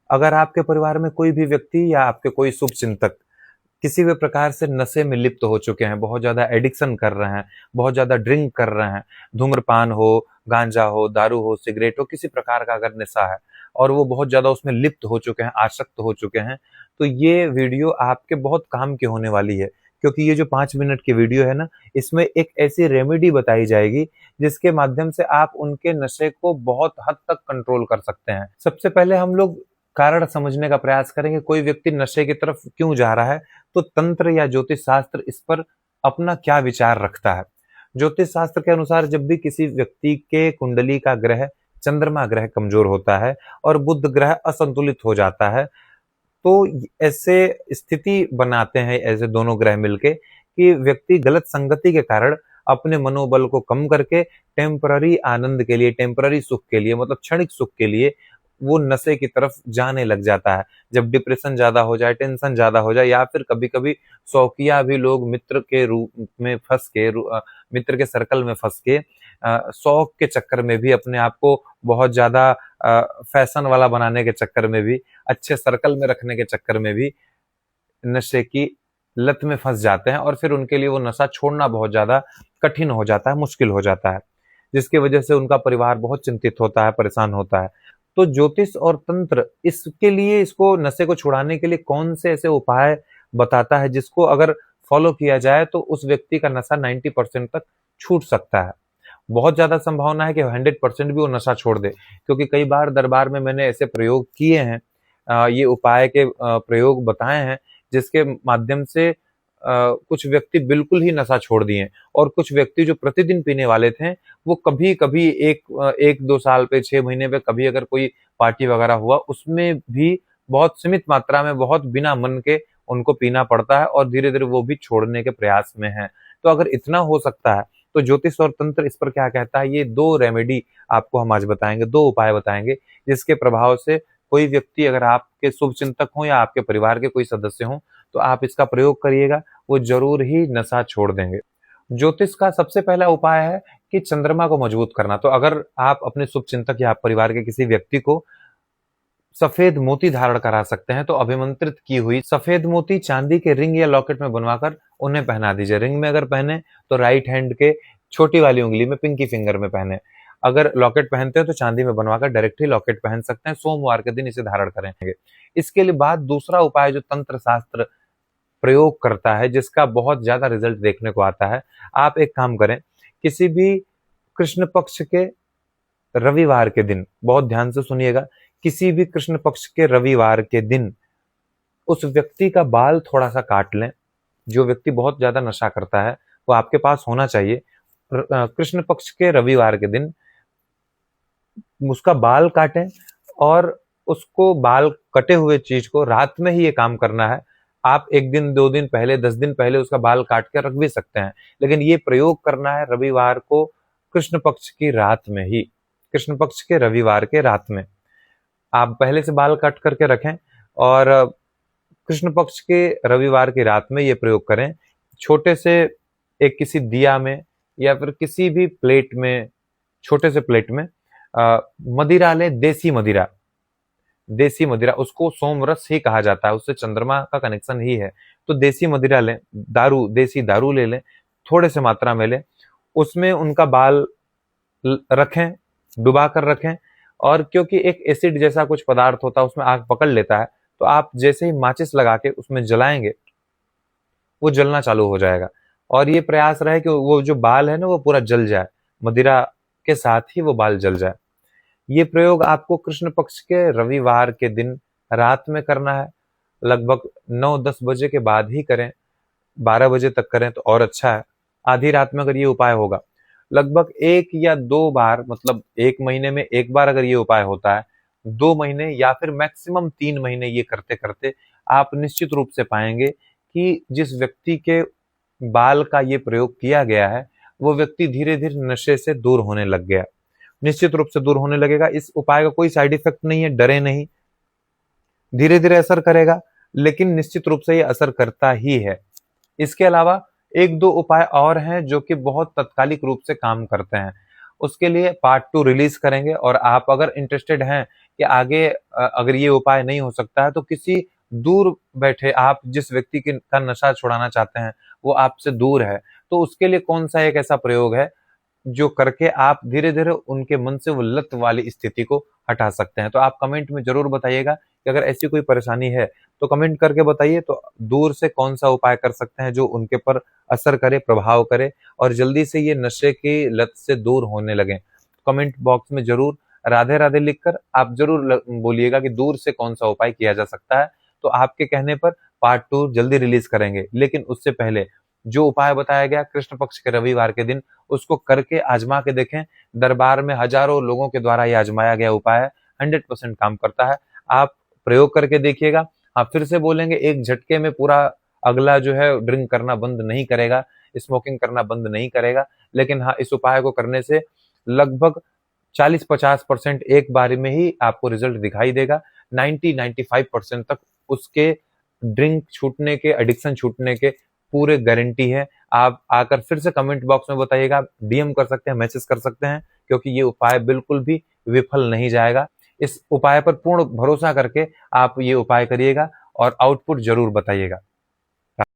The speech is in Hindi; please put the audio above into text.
अगर आपके परिवार में कोई भी व्यक्ति या आपके कोई शुभ चिंतक किसी भी प्रकार से नशे में लिप्त हो चुके हैं, बहुत ज्यादा एडिक्शन कर रहे हैं, बहुत ज्यादा ड्रिंक कर रहे हैं, धूम्रपान हो, गांजा हो, दारू हो, सिगरेट हो, किसी प्रकार का अगर नशा है और वो बहुत ज्यादा उसमें लिप्त हो चुके हैं, आसक्त हो चुके हैं, तो ये वीडियो आपके बहुत काम की होने वाली है। क्योंकि ये जो 5 मिनट की वीडियो है ना, इसमें एक ऐसी रेमेडी बताई जाएगी जिसके माध्यम से आप उनके नशे को बहुत हद तक कंट्रोल कर सकते हैं। सबसे पहले हम लोग कारण समझने का प्रयास करेंगे, कोई व्यक्ति नशे की तरफ क्यों जा रहा है, तो तंत्र या ज्योतिष शास्त्र इस पर अपना क्या विचार रखता है। ज्योतिष शास्त्र के अनुसार जब भी किसी व्यक्ति के कुंडली का ग्रह, चंद्रमा ग्रह कमजोर होता है और बुध ग्रह असंतुलित हो जाता है, तो ऐसे स्थिति बनाते हैं ऐसे दोनों ग्रह मिलके कि व्यक्ति गलत संगति के कारण अपने मनोबल को कम करके टेम्पररी आनंद के लिए, टेम्पररी सुख के लिए, मतलब क्षणिक सुख के लिए वो नशे की तरफ जाने लग जाता है। जब डिप्रेशन ज्यादा हो जाए, टेंशन ज्यादा हो जाए, या फिर कभी कभी शौकिया भी लोग मित्र के रूप में फंस के, मित्र के सर्कल में फंस के, शौक के चक्कर में भी अपने आप को बहुत ज्यादा फैशन वाला बनाने के चक्कर में भी, अच्छे सर्कल में रखने के चक्कर में भी नशे की लत में फंस जाते हैं और फिर उनके लिए वो नशा छोड़ना बहुत ज्यादा कठिन हो जाता है, मुश्किल हो जाता है, जिसकी वजह से उनका परिवार बहुत चिंतित होता है, परेशान होता है। तो ज्योतिष और तंत्र इसके लिए, इसको नशे को छुड़ाने के लिए कौन से ऐसे उपाय बताता है जिसको अगर फॉलो किया जाए तो उस व्यक्ति का नशा 90% तक छूट सकता है। बहुत ज्यादा संभावना है कि 100% भी वो नशा छोड़ दे, क्योंकि कई बार दरबार में मैंने ऐसे प्रयोग किए हैं, ये उपाय के प्रयोग बताए हैं जिसके माध्यम से कुछ व्यक्ति बिल्कुल ही नशा छोड़ दिए और कुछ व्यक्ति जो प्रतिदिन पीने वाले थे वो कभी कभी एक दो साल पे, 6 महीने पे कभी अगर कोई पार्टी वगैरह हुआ उसमें भी बहुत सीमित मात्रा में, बहुत बिना मन के उनको पीना पड़ता है और धीरे धीरे वो भी छोड़ने के प्रयास में है। तो अगर इतना हो सकता है तो ज्योतिष और तंत्र इस पर क्या कहता है, ये दो रेमेडी आपको हम आज बताएंगे, दो उपाय बताएंगे जिसके प्रभाव से कोई व्यक्ति, अगर आपके शुभ चिंतक हो या आपके परिवार के कोई सदस्य हो, तो आप इसका प्रयोग करिएगा, वो जरूर ही नशा छोड़ देंगे। ज्योतिष का सबसे पहला उपाय है कि चंद्रमा को मजबूत करना। तो अगर आप अपने शुभ चिंतक या परिवार के किसी व्यक्ति को सफेद मोती धारण करा सकते हैं तो अभिमंत्रित की हुई सफेद मोती चांदी के रिंग या लॉकेट में बनवाकर उन्हें पहना दीजिए। रिंग में अगर पहने तो राइट हैंड के छोटी वाली उंगली में, पिंकी फिंगर में पहने। अगर लॉकेट पहनते हैं तो चांदी में बनवाकर डायरेक्ट ही लॉकेट पहन सकते हैं। सोमवार के दिन इसे धारण करेंगे। इसके लिए बाद दूसरा उपाय जो तंत्र शास्त्र प्रयोग करता है, जिसका बहुत ज्यादा रिजल्ट देखने को आता है, आप एक काम करें, किसी भी कृष्ण पक्ष के रविवार के दिन, बहुत ध्यान से सुनिएगा, किसी भी कृष्ण पक्ष के रविवार के दिन उस व्यक्ति का बाल थोड़ा सा काट लें। जो व्यक्ति बहुत ज्यादा नशा करता है वो आपके पास होना चाहिए। कृष्ण पक्ष के रविवार के दिन उसका बाल काटें और उसको, बाल कटे हुए चीज को रात में ही ये काम करना है। आप 1 दिन 2 दिन पहले, 10 दिन पहले उसका बाल काट के रख भी सकते हैं, लेकिन ये प्रयोग करना है रविवार को, कृष्ण पक्ष की रात में ही, कृष्ण पक्ष के रविवार के रात में। आप पहले से बाल कट करके रखें और कृष्ण पक्ष के रविवार की रात में ये प्रयोग करें। छोटे से एक किसी दिया में या फिर किसी भी प्लेट में, छोटे से प्लेट में मदिरा लें, देसी मदिरा, देसी मदिरा, उसको सोमरस ही कहा जाता है, उससे चंद्रमा का कनेक्शन ही है। तो देसी मदिरा लें, दारू, देसी दारू ले लें, थोड़े से मात्रा में लें, उसमें उनका बाल रखें, डुबा कर रखें। और क्योंकि एक एसिड जैसा कुछ पदार्थ होता है, उसमें आग पकड़ लेता है, तो आप जैसे ही माचिस लगा के उसमें जलाएंगे वो जलना चालू हो जाएगा। और ये प्रयास रहे कि वो जो बाल है ना वो पूरा जल जाए, मदिरा के साथ ही वो बाल जल जाए। ये प्रयोग आपको कृष्ण पक्ष के रविवार के दिन रात में करना है। लगभग 9-10 बजे के बाद ही करें, 12 बजे तक करें तो और अच्छा है। आधी रात में अगर ये उपाय होगा, लगभग 1 या 2 बार, मतलब 1 महीने में 1 बार अगर ये उपाय होता है, 2 महीने या फिर मैक्सिमम 3 महीने ये करते करते आप निश्चित रूप से पाएंगे कि जिस व्यक्ति के बाल का ये प्रयोग किया गया है वो व्यक्ति धीरे धीरे नशे से दूर होने लग गया, निश्चित रूप से दूर होने लगेगा। इस उपाय का कोई साइड इफेक्ट नहीं है, डरे नहीं, धीरे धीरे असर करेगा, लेकिन निश्चित रूप से ये असर करता ही है। इसके अलावा 1-2 उपाय और हैं जो कि बहुत तत्कालिक रूप से काम करते हैं। उसके लिए पार्ट 2 रिलीज करेंगे और आप अगर इंटरेस्टेड हैं कि आगे अगर ये उपाय नहीं हो सकता है तो किसी दूर बैठे आप जिस व्यक्ति का नशा छुड़ाना चाहते हैं वो आपसे दूर है, तो उसके लिए कौन सा एक ऐसा प्रयोग है जो करके आप धीरे-धीरे उनके मन से वो लत वाली स्थिति को हटा सकते हैं। तो आप कमेंट में ज़रूर बताइएगा कि अगर ऐसी कोई परेशानी है, तो कमेंट करके बताइए तो दूर से कौन-सा उपाय कर सकते हैं जो उनके पर असर करे, प्रभाव करे और जल्दी से ये नशे की लत से दूर होने लगें। कमेंट बॉक्स में ज़रूर राधे-राधे लिखकर आप ज़रूर बोलिएगा कि दूर से कौन-सा उपाय किया जा सकता है। तो आपके कहने पर पार्ट 2 जल्दी रिलीज़ करेंगे। लेकिन उससे पहले जो उपाय बताया गया कृष्ण पक्ष के रविवार के दिन उसको करके आजमा के देखें। दरबार में हजारों लोगों के द्वारा ये आजमाया गया उपाय है, 100% काम करता है। आप प्रयोग करके देखिएगा। हाँ, फिर से बोलेंगे एक झटके में पूरा अगला जो है ड्रिंक करना बंद नहीं करेगा, स्मोकिंग करना बंद नहीं करेगा। लेकिन हाँ, इस उपाय को करने से लगभग 40-50% एक बारी में ही आपको रिजल्ट दिखाई देगा। 90-95% तक उसके ड्रिंक छूटने के, एडिक्शन छूटने के पूरे गारंटी है। आप आकर फिर से कमेंट बॉक्स में बताइएगा, डीएम कर सकते हैं, मैसेज कर सकते हैं, क्योंकि ये उपाय बिल्कुल भी विफल नहीं जाएगा। इस उपाय पर पूर्ण भरोसा करके आप ये उपाय करिएगा और आउटपुट ज़रूर बताइएगा।